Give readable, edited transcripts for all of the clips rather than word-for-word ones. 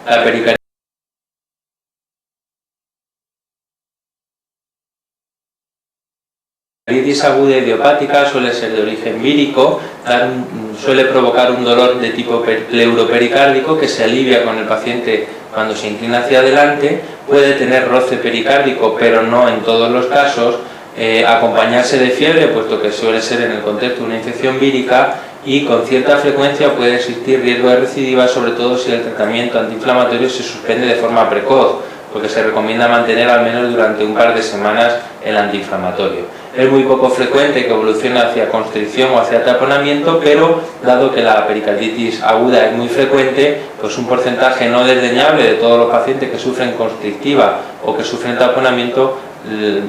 La pericarditis aguda idiopática suele ser de origen vírico, suele provocar un dolor de tipo pleuropericárdico que se alivia con el paciente cuando se inclina hacia adelante, puede tener roce pericárdico, pero no en todos los casos, acompañarse de fiebre, puesto que suele ser en el contexto de una infección vírica, y con cierta frecuencia puede existir riesgo de recidiva, sobre todo si el tratamiento antiinflamatorio se suspende de forma precoz, porque se recomienda mantener al menos durante un par de semanas el antiinflamatorio. Es muy poco frecuente que evolucione hacia constricción o hacia taponamiento, pero dado que la pericarditis aguda es muy frecuente, pues un porcentaje no desdeñable de todos los pacientes que sufren constrictiva o que sufren taponamiento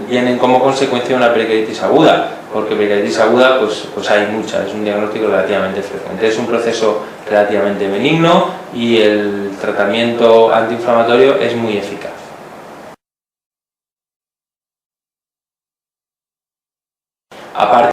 vienen como consecuencia de una pericarditis aguda, porque pericarditis aguda pues hay mucha, es un diagnóstico relativamente frecuente. Es un proceso relativamente benigno y el tratamiento antiinflamatorio es muy eficaz. Aparte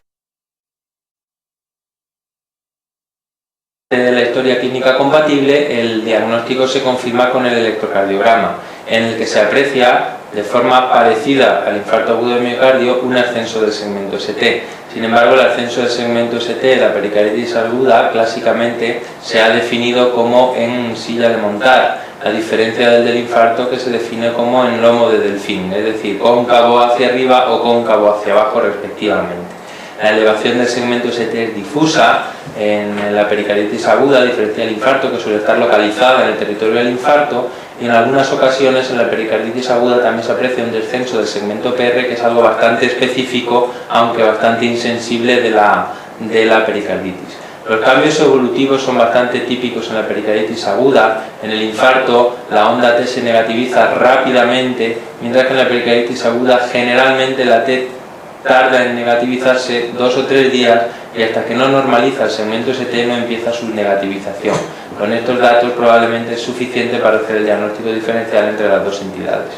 de la historia clínica compatible, el diagnóstico se confirma con el electrocardiograma, en el que se aprecia de forma parecida al infarto agudo de miocardio un ascenso del segmento ST. Sin embargo, el ascenso del segmento ST de la pericarditis aguda clásicamente se ha definido como en silla de montar, a diferencia del infarto, que se define como en lomo de delfín, es decir, cóncavo hacia arriba o cóncavo hacia abajo respectivamente. La elevación del segmento ST es difusa en la pericarditis aguda, a diferencia del infarto, que suele estar localizada en el territorio del infarto, y en algunas ocasiones en la pericarditis aguda también se aprecia un descenso del segmento PR, que es algo bastante específico, aunque bastante insensible de la pericarditis. Los cambios evolutivos son bastante típicos en la pericarditis aguda. En el infarto la onda T se negativiza rápidamente, mientras que en la pericarditis aguda generalmente la T tarda en negativizarse 2 o 3 días y hasta que no normaliza el segmento ST no empieza su negativización. Con estos datos probablemente es suficiente para hacer el diagnóstico diferencial entre las dos entidades.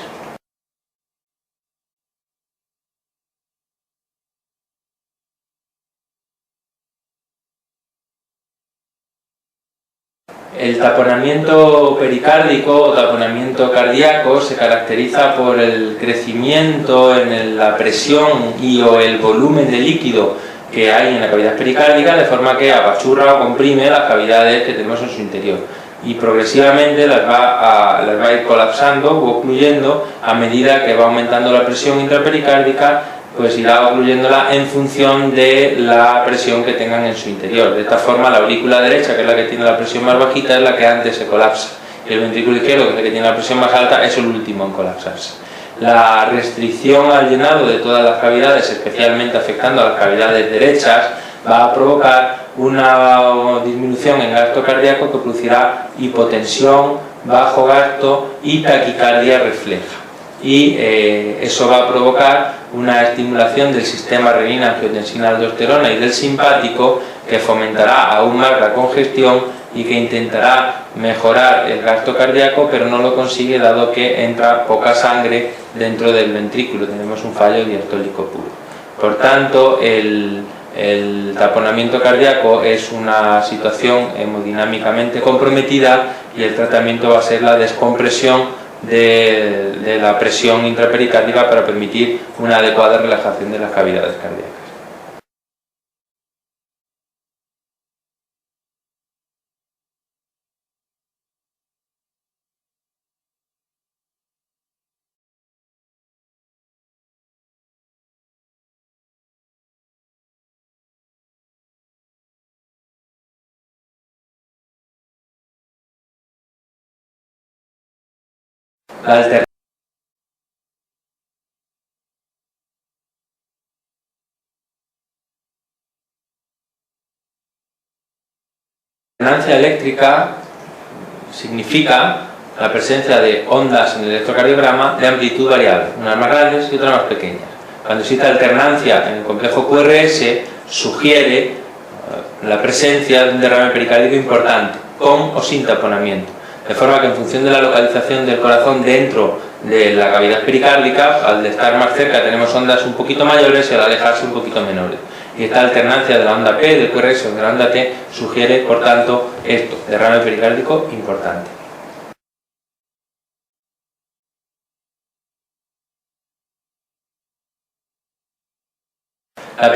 El taponamiento pericárdico o taponamiento cardíaco se caracteriza por el crecimiento en la presión y o el volumen de líquido que hay en la cavidad pericárdica, de forma que apachurra o comprime las cavidades que tenemos en su interior y progresivamente las va a ir colapsando o ocluyendo a medida que va aumentando la presión intrapericárdica, pues irá ocluyéndola en función de la presión que tengan en su interior. De esta forma, la aurícula derecha, que es la que tiene la presión más bajita, es la que antes se colapsa, y el ventrículo izquierdo, que es el que tiene la presión más alta, es el último en colapsarse. La restricción al llenado de todas las cavidades, especialmente afectando a las cavidades derechas, va a provocar una disminución en gasto cardíaco que producirá hipotensión, bajo gasto y taquicardia refleja. Y eso va a provocar una estimulación del sistema renina-angiotensina-aldosterona y del simpático, que fomentará aún más la congestión y que intentará mejorar el gasto cardíaco, pero no lo consigue dado que entra poca sangre dentro del ventrículo, tenemos un fallo diastólico puro. Por tanto, el taponamiento cardíaco es una situación hemodinámicamente comprometida y el tratamiento va a ser la descompresión de la presión intrapericárdica para permitir una adecuada relajación de las cavidades cardíacas. La alternancia eléctrica significa la presencia de ondas en el electrocardiograma de amplitud variable, unas más grandes y otras más pequeñas. Cuando existe alternancia en el complejo QRS, sugiere la presencia de un derrame pericárdico importante, con o sin taponamiento. De forma que en función de la localización del corazón dentro de la cavidad pericárdica, al estar más cerca tenemos ondas un poquito mayores y al alejarse un poquito menores. Y esta alternancia de la onda P, del QRS o de la onda T sugiere, por tanto, esto, derrame pericárdico importante. La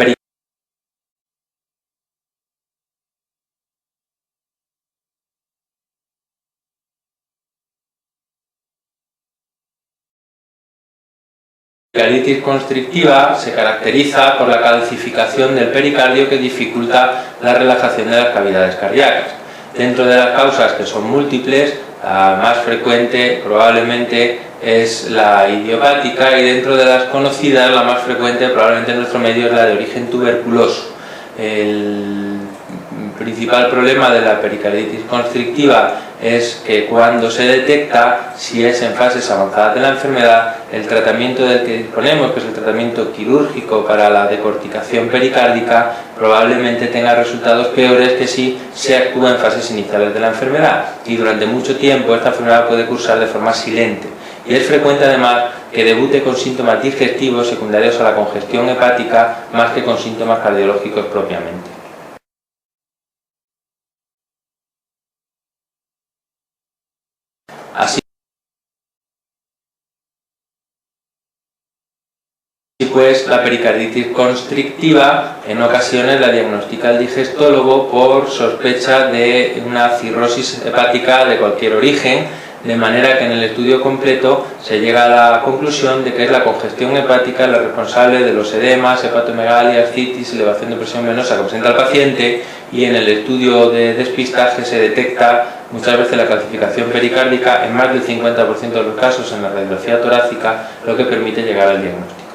pericarditis constrictiva se caracteriza por la calcificación del pericardio que dificulta la relajación de las cavidades cardíacas. Dentro de las causas, que son múltiples, la más frecuente probablemente es la idiopática, y dentro de las conocidas la más frecuente probablemente en nuestro medio es la de origen tuberculoso. El principal problema de la pericarditis constrictiva es que cuando se detecta, si es en fases avanzadas de la enfermedad, el tratamiento del que disponemos, que es el tratamiento quirúrgico para la decorticación pericárdica, probablemente tenga resultados peores que si se actúa en fases iniciales de la enfermedad, y durante mucho tiempo esta enfermedad puede cursar de forma silente, y es frecuente además que debute con síntomas digestivos secundarios a la congestión hepática más que con síntomas cardiológicos propiamente. Así pues, la pericarditis constrictiva en ocasiones la diagnostica el digestólogo por sospecha de una cirrosis hepática de cualquier origen, de manera que en el estudio completo se llega a la conclusión de que es la congestión hepática la responsable de los edemas, hepatomegalia, ascitis, elevación de presión venosa que presenta el paciente, y en el estudio de despistaje se detecta muchas veces la calcificación pericárdica en más del 50% de los casos en la radiografía torácica, lo que permite llegar al diagnóstico.